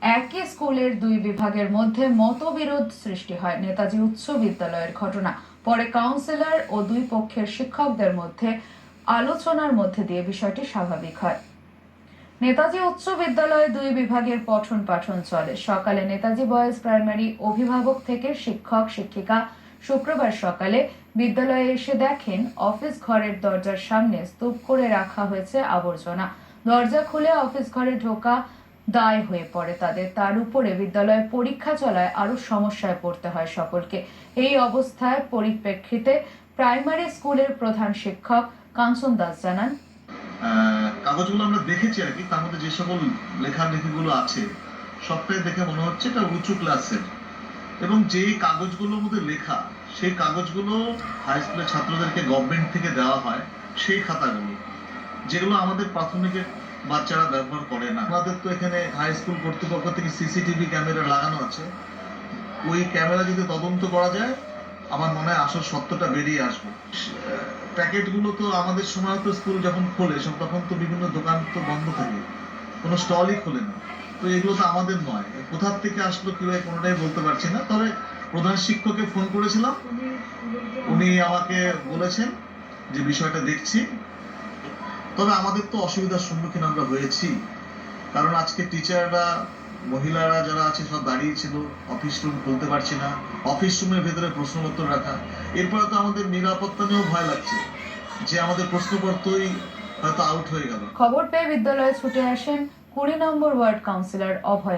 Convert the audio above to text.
একই স্কুলের দুই বিভাগের মধ্যে মতবিরোধ সৃষ্টি হয়। নেতাজি উচ্চ বিদ্যালয়ের ঘটনা। পরে কাউন্সিলর ও দুই পক্ষের শিক্ষকদের মধ্যে আলোচনার মধ্যে দিয়ে বিষয়টি স্বাভাবিক হয়। নেতাজি উচ্চ বিদ্যালয়ে দুই বিভাগের পঠন পাঠন চলে। সকালে নেতাজি বয়েজ প্রাইমারি অভিভাবক থেকে শিক্ষক শিক্ষিকা শুক্রবার সকালে বিদ্যালয়ে এসে দেখেন অফিস ঘরের দরজার সামনে স্তূপ করে রাখা হয়েছে আবর্জনা। দরজা খুলে অফিস ঘরে ঢোকা দায় হয়ে পড়ে তাদের। তার উপরে বিদ্যালয়ে পরীক্ষা চলায় আরো সমস্যায় পড়তে হয় সকলকে। এই অবস্থায় পরিপ্রেক্ষিতে প্রাইমারি স্কুলের প্রধান শিক্ষক কাঞ্চন দাস জানান, কাগজগুলো আমরা দেখেছি আর কি, তার মধ্যে যে সকল লেখালেখিগুলো আছে সবটাই দেখে মনে হচ্ছে এটা উঁচু ক্লাসের, এবং যে কাগজগুলোর মধ্যে লেখা সেই কাগজগুলো হাই স্কুলের ছাত্রদেরকে গভর্নমেন্ট থেকে দেওয়া হয়, সেই খাতাগুলো যেগুলো আমাদের প্রাথমিকের বাচ্চারা ব্যবহার করে না। আমাদের তো এখানে হাই স্কুল কর্তৃপক্ষ থেকে সিসিটিভি ক্যামেরা লাগানো আছে, ওই ক্যামেরা যদি তদন্ত করা যায় আমার মনে হয় আসল সত্যটা বেরিয়ে আসবে। প্যাকেটগুলো তো আমাদের সময় তো স্কুল যখন খোলে তখন তো বিভিন্ন দোকান তো বন্ধ থাকে, কোনো স্টলই খোলে না। তো এগুলো তো আমাদের নয়, কোথা থেকে আসলো কি হয় কোনোটাই বলতে পারছি না। তবে প্রধান শিক্ষককে ফোন করেছিলাম, উনি আমাকে বলেছেন যে বিষয়টা দেখছি। তবে আমাদের তো অসুবিধার সম্মুখীন আমরা হয়েছি, কারণ আজকে টিচাররা মহিলারা যারা আছে সব দাঁড়িয়ে ছিল, অফিস রুম খুলতে পারছি না, অফিস রুমের ভেতরে প্রশ্নপত্র রাখা। এরপরে তো আমাদের নিরাপত্তা নিয়েও ভয় লাগছে যে আমাদের প্রশ্নপত্রই হয়তো আউট হয়ে গেল। খবর পেয়ে বিদ্যালয়ে ছুটে আসেন 20 নম্বর ওয়ার্ড কাউন্সিলর অভয়া।